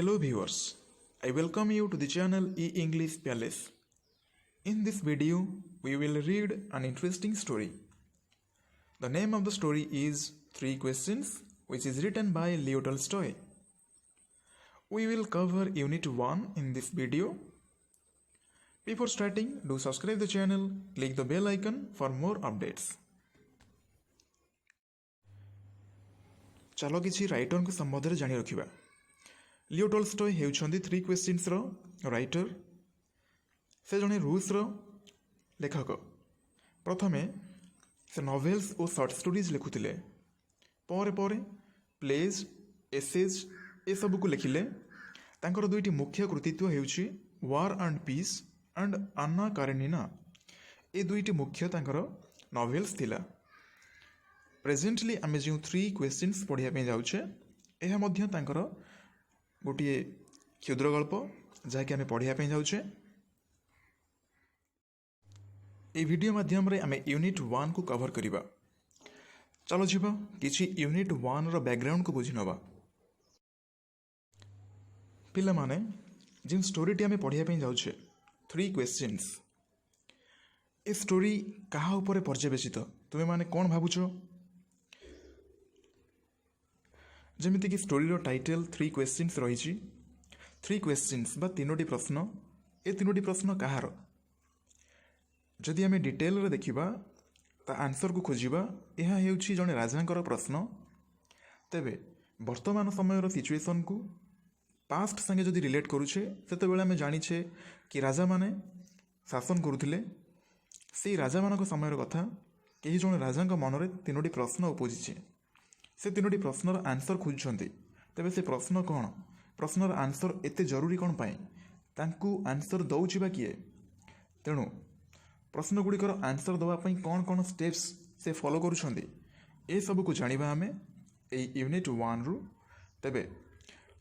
Hello viewers, I welcome you to the channel E-English Palace. In this video, we will read an interesting story. The name of the story is Three Questions, which is written by Leo Tolstoy. We will cover Unit 1 in this video. Before starting, do subscribe the channel, click the bell icon for more updates. चलो किसी writer को संबंध जानी रखिबा। Leo Tolstoy हेउछंदी three questions रो writer. से जने रूस रो लेखक। प्रथमे से नॉवेल्स और शॉर्ट स्टोरीज लिखुतिले। परे परे प्लेज एसेज ए सब को लिखिले। तांकर दुईटी मुख्य कृतित्व हेउछि वार एंड पीस एंड अन्ना कारेनिना। ए दुईटी मुख्य तांकर नॉवेल्स थिला। प्रेजेंटली आमे जो थ्री क्वेश्चंस पढ़िया पे जाउछे एहा मध्य तांकर गोटे क्षुद्र गल्प जहाँकि आम पढ़िया पे जाउछे। ए वीडियो माध्यम रे आमे यूनिट 1 को कवर करिबा। चलो जिबा किछि यूनिट 1 रो बैकग्राउंड को बुझि नबा। पिला माने जिन स्टोरी टी आमे पढ़िया पे जाउछे थ्री क्वेश्चंस ए स्टोरी कहा ऊपर पर्यवेसित तुमे माने कोन भाबुछो? जमिति कि स्टोरी रो टाइटल थ्री क्वेश्चंस रही। थ्री क्वेश्चंस बा तीनोटी प्रश्न। ए तीनोटी प्रश्न कहार? जदि आमे डिटेल रे देखिबा ता आंसर को खोजिबा एहा हेउछि जने राजांकर प्रश्न। तेबे वर्तमान समय रो सिचुएशन को पास्ट संगे जदि रिलेट करूछे सेते बेले आमे जानिछे कि राजा माने शासन करुथिले। सेई राजा मानक समय रो कथा केही जने राजांक मनरे तीनोटी प्रश्न उपजिछे। से तीनोटी प्रश्नर आंसर खोजुछंती। तेबे से प्रश्न कौन? प्रश्नर आंसर एते जरूरी कौन पाई? तांकु आंसर दउछि बा किए? तेणु प्रश्न गुड़िकर आंसर दवा पई कौन कौन स्टेप्स से फॉलो करुछंती ए सब को जानिबा हमें ए यूनिट 1 रु। तेबे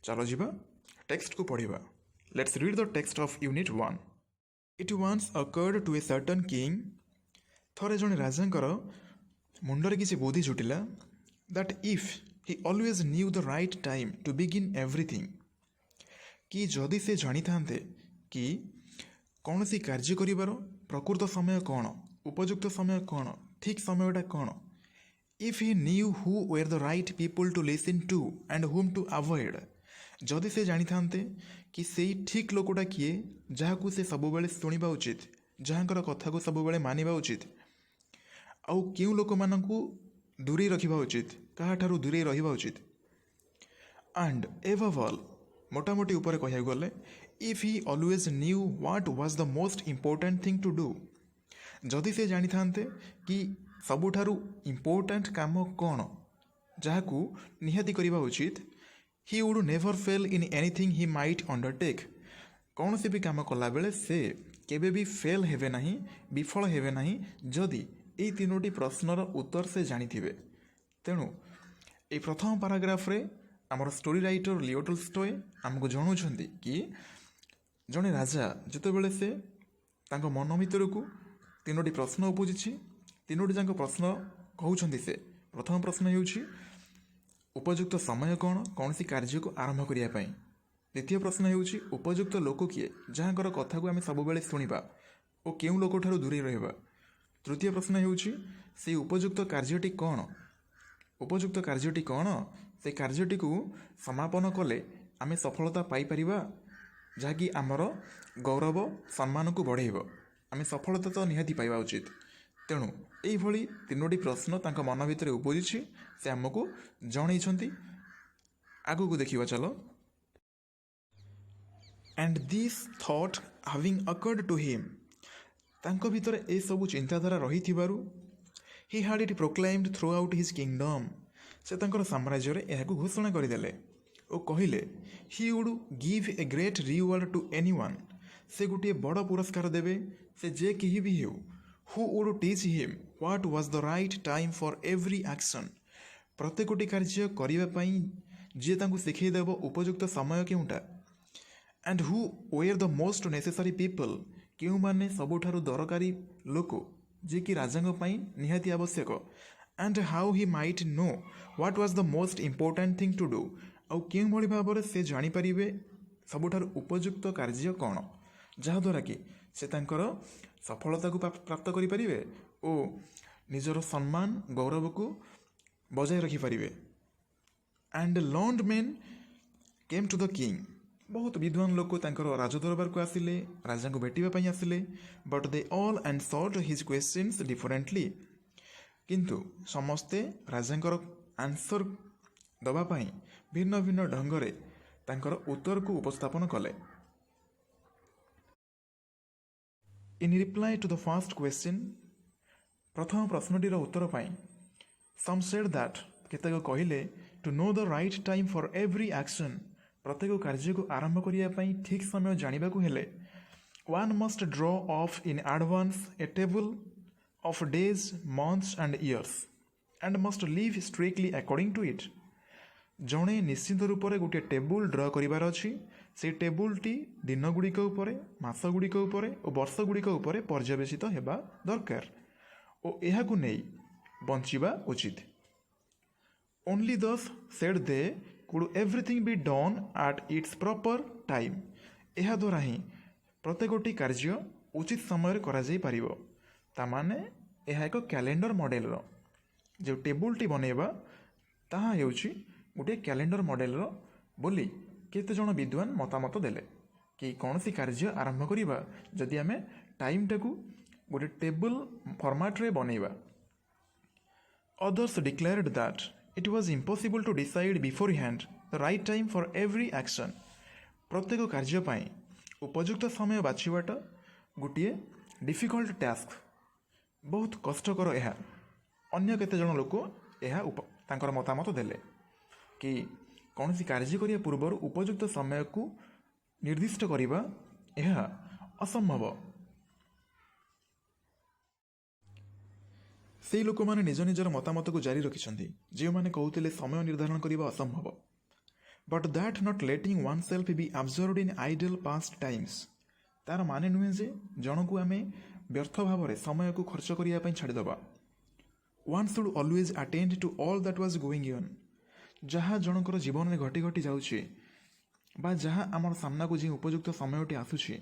चलो जिबा टेक्स्ट को पढ़िबा। Let's read the text of unit 1। It once occurred to a certain king. थरे जने राजांकर मुंडरे किछि बुद्धि जुटिला that if he always knew the right time to begin everything, कि जदि से जानी थांते कि कौन सी कार्य करिवार प्रकृत समय कौन, उपयुक्त समय कौन, ठीक समयटा कौन। if he knew who were the right people to listen to and whom to avoid, जदि से जानी थांते कि सेई ठीक लोकटा किए जहाकू से सब बेले सुनिबा उचित, जहांकर कथा को सब बेले मानिबा उचित, आउ केउ लोक मानकू दूरे रखा उचित, क्या दूरे रहा उचित। एंड एबव ऑल मोटामोटी ऊपर कह गले if he always knew what was the most important thing to do, जदि से जानी थांते कि सबुठारु इम्पोर्टेंट काम कौन जहाकू निहाती करबा उचित, he would never fail in anything he might undertake. कौन से भी काम कला बेले से केबे भी फेल हेबे नहीं, विफल हेबे नहीं जदि এই তিনোটি প্রশ্নর উত্তর সে জানিথিবে। তেণু এই প্রথম পারাগ্রাফরে আমার স্টোরি রাইটর লিও টলস্টয় আমাকে জଣାউଛନ୍ତି कि জনে রাজা যেতবেলে সে তাଙ୍କ মন ভিতরକୁ তিনোটি প্রশ্ন উপজিছি, তিনোটি যাଙ୍କ প্রশ্ନ কହୁଛନ୍ତି সে। প্রথম প্রশ্ন ହେଉଛି ଉପଯୁକ୍ତ ସମୟ କ'ଣ କୌଣସି କାର୍ଯ୍ୟକୁ ଆରମ୍ଭ କରିବା ପାଇଁ। ଦ୍ୱିତୀୟ ପ୍ରଶ୍ନ ହେଉଛି ଉପଯୁକ୍ତ ଲୋକ କିଏ ଯାହାଙ୍କର କଥାକୁ ଆମେ ସବୁବେଳେ ଶୁଣିବା ଓ କେଉଁ ଲୋକଠାରୁ ଦୂରେଇ ରହିବା। तृतीय प्रश्न हेउछि से उपयुक्त कार्यटी कौन, उपयुक्त कार्यटी कौन, से कार्यटी को समापन कले आमे सफलता पाई परिबा जहाँकि आमर गौरव सम्मान को बढ़ेब। आमे सफलता तो निहाती पाइबा उचित। तेणु एइभली तीनोटी प्रश्न तांका मन भितर उपजिछि, से आमको जणैछंती। आगु को देखिबा चलो। And this thought having occurred to him, तांको भितर ए सबु चिंताधारा रही थिबारु he had it proclaimed throughout his kingdom, से तांकर साम्राज्य रे एहाकु घोषणा करिदेले ओ कहिले he would give a great reward to anyone, से गोटे बड़ पुरस्कार देबे से जे केही भी हेउ, who would teach him what was the right time for every action, प्रत्येकटी कार्य करिबा पई जे तांकु सिखै देबो उपयुक्त समय केउटा। And who were the most necessary people, क्यों माने सबुठारु दरकारी लोक जे कि राजांग पई निहाती आवश्यक। And how he might know what was the most important thing to do, आउ क्यों भली भाव से जानी परिबे ସବୁଠାରୁ ଉପଯୁକ୍ତ କାର୍ଯ୍ୟ କ'ଣ, ଯାହାଦ୍ୱାରା କି ସେ ତାଙ୍କର ସଫଳତାକୁ ପ୍ରାପ୍ତ କରିପାରିବେ ଓ ନିଜର ସମ୍ମାନ ଗୌରବକୁ ବଜାୟ ରଖିପାରିବେ। ଆଣ୍ଡ ଲର୍ଣ୍ଣଡ ମେନ୍ କେମ୍ ଟୁ ଦ କିଙ୍ଗ। ବହୁତ ବିଦ୍ୱାନ ଲୋକ ତାଙ୍କର ରାଜଦରବାରକୁ ଆସିଲେ, ରାଜାଙ୍କୁ ଭେଟିବା ପାଇଁ ଆସିଲେ। But they all answered his questions differently. କିନ୍ତୁ ସମସ୍ତେ ରାଜାଙ୍କର ଆନ୍ସର ଦେବା ପାଇଁ ଭିନ୍ନ ଭିନ୍ନ ଢଙ୍ଗରେ ତାଙ୍କର ଉତ୍ତରକୁ ଉପସ୍ଥାପନ କଲେ। In reply to the first question, ପ୍ରଥମ ପ୍ରଶ୍ନଟିର ଉତ୍ତର ପାଇଁ ସମ୍ ସେଡ୍ ଦ୍ୟାଟ୍, କେତେକ କହିଲେ, to know the right time for every action, ପ୍ରତ୍ୟେକ କାର୍ଯ୍ୟକୁ ଆରମ୍ଭ କରିବା ପାଇଁ ଠିକ୍ ସମୟ ଜାଣିବାକୁ ହେଲେ one must draw up in advance a table of days, months and years and must live strictly according to it. ଜଣେ ନିଶ୍ଚିତ ରୂପରେ ଗୋଟିଏ ଟେବୁଲ୍ ଡ୍ର କରିବାର ଅଛି। ସେଇ ଟେବୁଲ୍ଟି ଦିନଗୁଡ଼ିକ ଉପରେ, ମାସଗୁଡ଼ିକ ଉପରେ ଓ ବର୍ଷଗୁଡ଼ିକ ଉପରେ ପର୍ଯ୍ୟବେସିତ ହେବା ଦରକାର ଓ ଏହାକୁ ନେଇ ବଞ୍ଚିବା ଉଚିତ। Only thus said they could everything be done at its proper time. ଏହାଦ୍ୱାରା ହିଁ ପ୍ରତ୍ୟେକଟି କାର୍ଯ୍ୟ ଉଚିତ ସମୟରେ କରାଯାଇପାରିବ। ତାମାନେ ଏହା ଏକ କ୍ୟାଲେଣ୍ଡର ମଡ଼େଲର, ଯେଉଁ ଟେବୁଲ୍ଟି ବନେଇବା ତାହା ହେଉଛି ଗୋଟିଏ କ୍ୟାଲେଣ୍ଡର ମଡ଼େଲର ବୋଲି କେତେଜଣ ବିଦ୍ୱାନ ମତାମତ ଦେଲେ କି କୌଣସି କାର୍ଯ୍ୟ ଆରମ୍ଭ କରିବା ଯଦି ଆମେ ଟାଇମ୍ଟାକୁ ଗୋଟେ ଟେବୁଲ୍ ଫର୍ମାଟ୍ରେ ବନେଇବା। Others declared that it was impossible to decide beforehand the right time for every action. ପ୍ରତ୍ୟେକ କାର୍ଯ୍ୟ ପାଇଁ ଉପଯୁକ୍ତ ସମୟ ବାଛିବାଟା ଗୋଟିଏ ଡିଫିକଲ୍ଟ ଟାସ୍କ, ବହୁତ କଷ୍ଟକର ଏହା। ଅନ୍ୟ କେତେଜଣ ଲୋକ ଏହା ତାଙ୍କର ମତାମତ ଦେଲେ କି କୌଣସି କାର୍ଯ୍ୟ କରିବା ପୂର୍ବରୁ ଉପଯୁକ୍ତ ସମୟକୁ ନିର୍ଦ୍ଦିଷ୍ଟ କରିବା ଏହା ଅସମ୍ଭବ। ସେହି ଲୋକମାନେ ନିଜ ନିଜର ମତାମତକୁ ଜାରି ରଖିଛନ୍ତି ଯେଉଁମାନେ କହୁଥିଲେ ସମୟ ନିର୍ଦ୍ଧାରଣ କରିବା ଅସମ୍ଭବ। But that not letting oneself be observed in idle pastimes. ତା'ର ମାନେ ନୁହେଁ ଯେ ଜଣକୁ ଆମେ ବ୍ୟର୍ଥ ଭାବରେ ସମୟକୁ ଖର୍ଚ୍ଚ କରିବା ପାଇଁ ଛାଡ଼ିଦେବା। One should always attend to all that was going on. ଯାହା ଜଣଙ୍କର ଜୀବନରେ ଘଟି ଘଟି ଯାଉଛି ବା ଯାହା ଆମର ସାମ୍ନାକୁ ଯେଉଁ ଉପଯୁକ୍ତ ସମୟଟି ଆସୁଛି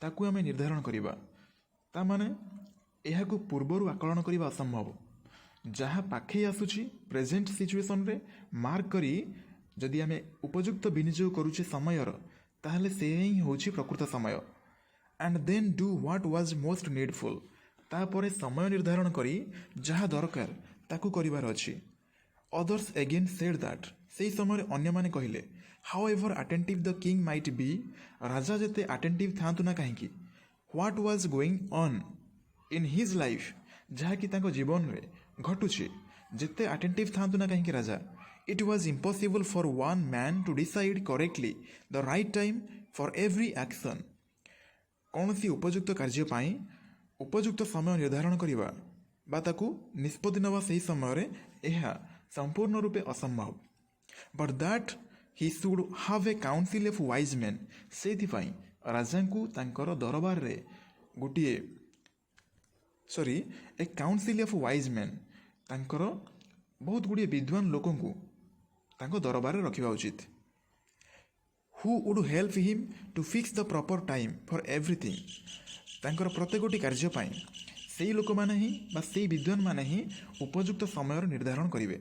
ତାକୁ ଆମେ ନିର୍ଦ୍ଧାରଣ କରିବା। ତାମାନେ ଏହାକୁ ପୂର୍ବରୁ ଆକଳନ କରିବା ଅସମ୍ଭବ। ଯାହା ପାଖେଇ ଆସୁଛି ପ୍ରେଜେଣ୍ଟ ସିଚୁଏସନରେ ମାର୍କ କରି ଯଦି ଆମେ ଉପଯୁକ୍ତ ବିନିଯୋଗ କରୁଛେ ସମୟର, ତାହେଲେ ସେ ହିଁ ହେଉଛି ପ୍ରକୃତ ସମୟ। And then do what was most needful. ତାପରେ ସମୟ ନିର୍ଦ୍ଧାରଣ କରି ଯାହା ଦରକାର ତାକୁ କରିବାର ଅଛି। ଅଦର୍ସ ଏଗେନ୍ ସେଡ୍ ଦ୍ୟାଟ୍, ସେହି ସମୟରେ ଅନ୍ୟମାନେ କହିଲେ, however attentive the king might be, ରାଜା ଯେତେ ଆଟେଣ୍ଟିଭ୍ ଥାଆନ୍ତୁ ନା କାହିଁକି, what was going on in his life, ଯାହାକି ତାଙ୍କ ଜୀବନରେ ଘଟୁଛି, ଯେତେ ଆଟେଣ୍ଟିଭ୍ ଥାଆନ୍ତୁ ନା କାହିଁକି ରାଜା, it was impossible for one man to decide correctly the right time for every action. କୌଣସି ଉପଯୁକ୍ତ କାର୍ଯ୍ୟ ପାଇଁ ଉପଯୁକ୍ତ ସମୟ ନିର୍ଦ୍ଧାରଣ କରିବା ବା ତାକୁ ନିଷ୍ପତ୍ତି ନେବା ସେହି ସମୟରେ ଏହା ସମ୍ପୂର୍ଣ୍ଣ ରୂପେ ଅସମ୍ଭବ। But that he should have a council of wise men. ସେଇଥିପାଇଁ ରାଜାଙ୍କୁ ତାଙ୍କର ଦରବାରରେ a council of wise men, ତାଙ୍କର ବହୁତ ଗୁଡ଼ିଏ ବିଦ୍ୱାନ ଲୋକଙ୍କୁ ତାଙ୍କ ଦରବାରରେ ରଖିବା ଉଚିତ। Who would help him to fix the proper time for everything. ତାଙ୍କର ପ୍ରତ୍ୟେକଟି କାର୍ଯ୍ୟ ପାଇଁ ସେଇ ଲୋକମାନେ ହିଁ ବା ସେଇ ବିଦ୍ୱାନମାନେ ହିଁ ଉପଯୁକ୍ତ ସମୟର ନିର୍ଦ୍ଧାରଣ କରିବେ।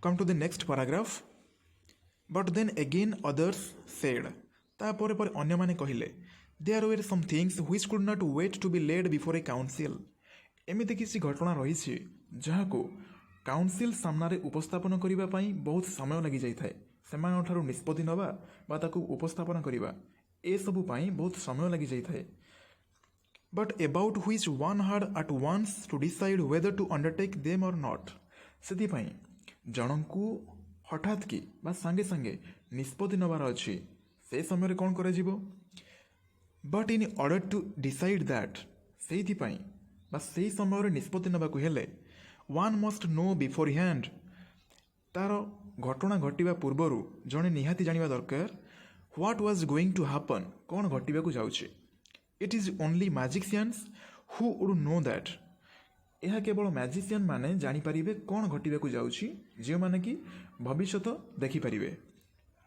Come to the next paragraph. But then again others said, ତାପରେ ପରେ ଅନ୍ୟମାନେ କହିଲେ, there were some things which could not wait to be laid before a council. ଏମିତି କିଛି ଘଟଣା ରହିଛି ଯାହାକୁ କାଉନସିଲ୍ ସାମ୍ନାରେ ଉପସ୍ଥାପନ କରିବା ପାଇଁ ବହୁତ ସମୟ ଲାଗିଯାଇଥାଏ। ସେମାନଙ୍କଠାରୁ ନିଷ୍ପତ୍ତି ନେବା ବା ତାକୁ ଉପସ୍ଥାପନ କରିବା ଏସବୁ ପାଇଁ ବହୁତ ସମୟ ଲାଗିଯାଇଥାଏ। But about which one had at once to decide whether to undertake them or not. ସେଥିପାଇଁ ଜଣଙ୍କୁ ହଠାତ୍ କି ବା ସାଙ୍ଗେ ସାଙ୍ଗେ ନିଷ୍ପତ୍ତି ନେବାର ଅଛି, ସେ ସମୟରେ କ'ଣ କରାଯିବ। But in order to decide that, ସେଇଥିପାଇଁ ବା ସେଇ ସମୟରେ ନିଷ୍ପତ୍ତି ନେବାକୁ ହେଲେ one must know beforehand, ତା'ର ଘଟଣା ଘଟିବା ପୂର୍ବରୁ ଜଣେ ନିହାତି ଜାଣିବା ଦରକାର what was going to happen, କ'ଣ ଘଟିବାକୁ ଯାଉଛି। It is only magicians who would know that. ଏହା କେବଳ ମ୍ୟାଜିସିଆନ୍ ମାନେ ଜାଣିପାରିବେ କ'ଣ ଘଟିବାକୁ ଯାଉଛି, ଯେଉଁମାନେ କି ଭବିଷ୍ୟତ ଦେଖିପାରିବେ।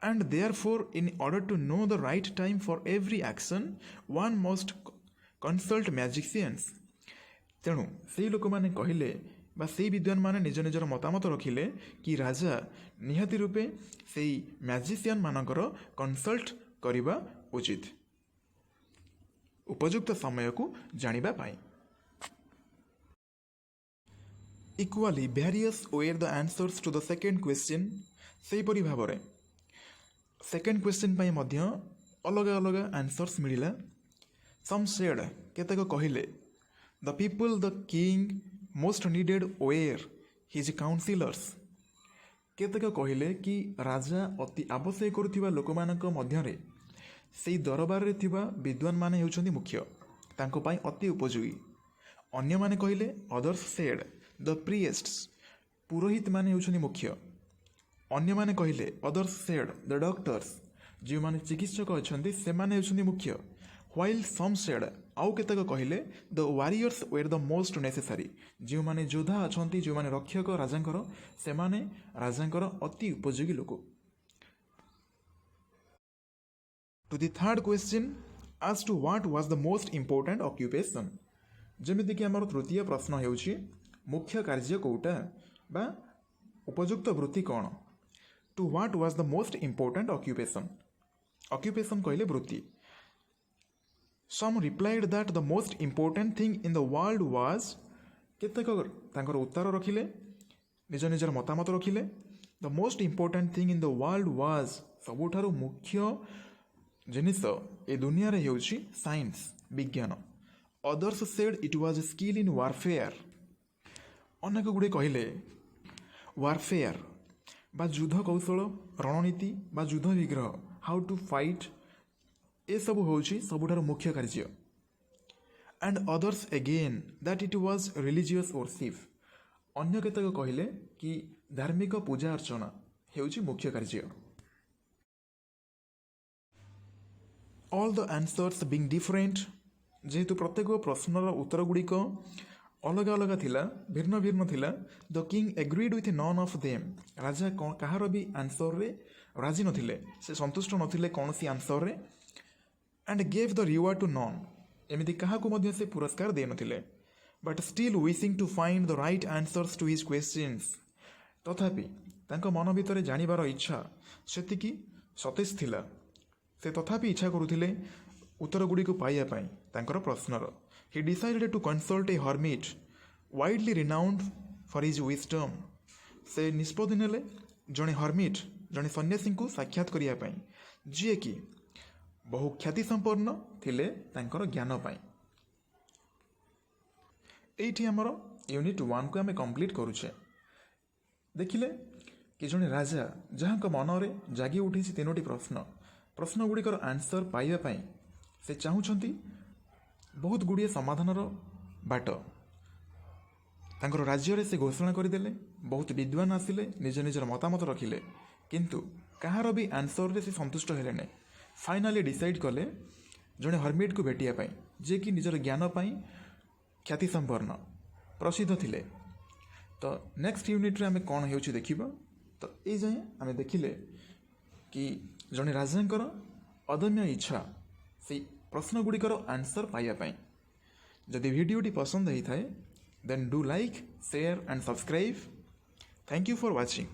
And therefore, in order to know the right time for every action, one must consult magicians. ତେଣୁ ସେଇ ଲୋକମାନେ କହିଲେ ବା ସେଇ ବିଦ୍ୱାନ ମାନେ ନିଜ ନିଜର ମତାମତ ରଖିଲେ କି ରାଜା ନିହାତି ରୂପେ ସେଇ ମ୍ୟାଜିସିଆନ ମାନଙ୍କର କନସଲ୍ଟ କରିବା ଉଚିତ ଉପଯୁକ୍ତ ସମୟକୁ ଜାଣିବା ପାଇଁ। Equally various were the answers to the second question. ସେହିପରି ଭାବରେ ସେକେଣ୍ଡ କ୍ୱେଶ୍ଚିନ୍ ପାଇଁ ମଧ୍ୟ ଅଲଗା ଅଲଗା ଆନ୍ସର୍ସ ମିଳିଲା। ସମ୍ ସେଡ୍ କେତେକ କହିଲେ the people the king most needed were his counselors। କେତେକ କହିଲେ କି ରାଜା ଅତି ଆବଶ୍ୟକ କରୁଥିବା ଲୋକମାନଙ୍କ ମଧ୍ୟରେ ସେଇ ଦରବାରରେ ଥିବା ବିଦ୍ୱାନମାନେ ହେଉଛନ୍ତି ମୁଖ୍ୟ, ତାଙ୍କ ପାଇଁ ଅତି ଉପଯୋଗୀ। ଅନ୍ୟମାନେ କହିଲେ others said the priests, ପୁରୋହିତମାନେ ହେଉଛନ୍ତି ମୁଖ୍ୟ। ଅନ୍ୟମାନେ କହିଲେ others said the doctors, ଯେଉଁମାନେ ଚିକିତ୍ସକ ଅଛନ୍ତି ସେମାନେ ହେଉଛନ୍ତି ମୁଖ୍ୟ। while some said, ଆଉ କେତେକ କହିଲେ the warriors were the most necessary, ଯେଉଁମାନେ ଯୋଦ୍ଧା ଅଛନ୍ତି, ଯେଉଁମାନେ ରକ୍ଷକ ରାଜାଙ୍କର, ସେମାନେ ରାଜାଙ୍କର ଅତି ଉପଯୋଗୀ ଲୋକ। To the third question as to what was the most important occupation, ଯେମିତିକି ଆମର ତୃତୀୟ ପ୍ରଶ୍ନ ହେଉଛି ମୁଖ୍ୟ କାର୍ଯ୍ୟ କୋଉଟା ବା ଉପଯୁକ୍ତ ବୃତ୍ତି କ'ଣ। To what was the most important occupation, occupation କହିଲେ ବୃତ୍ତି। Some replied that the most important thing in the world was, କେତେକ ତାଙ୍କର ଉତ୍ତର ରଖିଲେ, ନିଜ ନିଜର ମତାମତ ରଖିଲେ the most important thing in the world was, ସବୁଠାରୁ ମୁଖ୍ୟ ଜିନିଷ ଏ ଦୁନିଆରେ ହେଉଛି ସାଇନ୍ସ, ବିଜ୍ଞାନ। others said it was skill in warfare, ଅନେକ ଗୁଡ଼ିଏ କହିଲେ warfare ବା ଯୁଦ୍ଧ କୌଶଳ, ରଣନୀତି ବା ଯୁଦ୍ଧ ବିଗ୍ରହ, ହାଉ ଟୁ ଫାଇଟ୍, ଏସବୁ ହେଉଛି ସବୁଠାରୁ ମୁଖ୍ୟ କାର୍ଯ୍ୟ। and others again that it was religious worship, ଅନ୍ୟ କେତେକ କହିଲେ କି ଧାର୍ମିକ ପୂଜା ଅର୍ଚ୍ଚନା ହେଉଛି ମୁଖ୍ୟ କାର୍ଯ୍ୟ। all the answers being different, ଯେହେତୁ ପ୍ରତ୍ୟେକ ପ୍ରଶ୍ନର ଉତ୍ତର ଗୁଡ଼ିକ ଅଲଗା ଅଲଗା ଥିଲା, ଭିନ୍ନ ଭିନ୍ନ ଥିଲା, the king agreed with none of them, ରାଜା କାହାର ବି ଆନ୍ସରରେ ରାଜି ନଥିଲେ, ସେ ସନ୍ତୁଷ୍ଟ ନଥିଲେ କୌଣସି ଆନ୍ସରରେ। and gave the reward to none, ଏମିତି କାହାକୁ ମଧ୍ୟ ସେ ପୁରସ୍କାର ଦେଇନଥିଲେ। but still wishing to find the right answers to his questions, ତଥାପି ତାଙ୍କ ମନ ଭିତରେ ଜାଣିବାର ଇଚ୍ଛା ସେତିକି ସତେଜ ଥିଲା, ସେ ତଥାପି ଇଚ୍ଛା କରୁଥିଲେ ଉତ୍ତର ଗୁଡ଼ିକୁ ପାଇବା ପାଇଁ ତାଙ୍କର ପ୍ରଶ୍ନର। he decided to consult a hermit widely renowned for his wisdom, ସେ ନିଷ୍ପତ୍ତି ନେଲେ ଜଣେ ହର୍ମିଟ୍, ଜଣେ ସନ୍ନ୍ୟାସୀଙ୍କୁ ସାକ୍ଷାତ କରିବା ପାଇଁ, ଯିଏକି ବହୁ ଖ୍ୟାତି ସମ୍ପନ୍ନ ଥିଲେ ତାଙ୍କର ଜ୍ଞାନ ପାଇଁ। ଏଇଠି ଆମର ୟୁନିଟ୍ 1କୁ ଆମେ କମ୍ପ୍ଲିଟ୍ କରୁଛେ। ଦେଖିଲେ କି ଜଣେ ରାଜା ଯାହାଙ୍କ ମନରେ ଜାଗି ଉଠିଛି ତିନୋଟି ପ୍ରଶ୍ନ ଗୁଡ଼ିକର ଆନ୍ସର ପାଇବା ପାଇଁ ସେ ଚାହୁଁଛନ୍ତି ବହୁତ ଗୁଡ଼ିଏ ସମାଧାନର ବାଟ। ତାଙ୍କର ରାଜ୍ୟରେ ସେ ଘୋଷଣା କରିଦେଲେ, ବହୁତ ବିଦ୍ୱାନ ଆସିଲେ, ନିଜ ନିଜର ମତାମତ ରଖିଲେ, କିନ୍ତୁ କାହାର ବି ଆନ୍ସରରେ ସେ ସନ୍ତୁଷ୍ଟ ହେଲେ ନାହିଁ। ଫାଇନାଲି ଡିସାଇଡ୍ କଲେ ଜଣେ ହର୍ମିଟ୍କୁ ଭେଟିବା ପାଇଁ, ଯିଏକି ନିଜର ଜ୍ଞାନ ପାଇଁ ଖ୍ୟାତି ସମ୍ପନ୍ନ ପ୍ରସିଦ୍ଧ ଥିଲେ। ତ ନେକ୍ସଟ ୟୁନିଟ୍ରେ ଆମେ କ'ଣ ହେଉଛି ଦେଖିବା। ତ ଏଇ ଯାଏଁ ଆମେ ଦେଖିଲେ କି ଜଣେ ରାଜାଙ୍କର ଅଦମ୍ୟ ଇଚ୍ଛା ସେଇ ପ୍ରଶ୍ନ ଗୁଡ଼ିକର ଆନ୍ସର ପାଇବା ପାଇଁ। ଯଦି ଭିଡ଼ିଓଟି ପସନ୍ଦ ହେଇଥାଏ then do like, share and subscribe. Thank you for watching.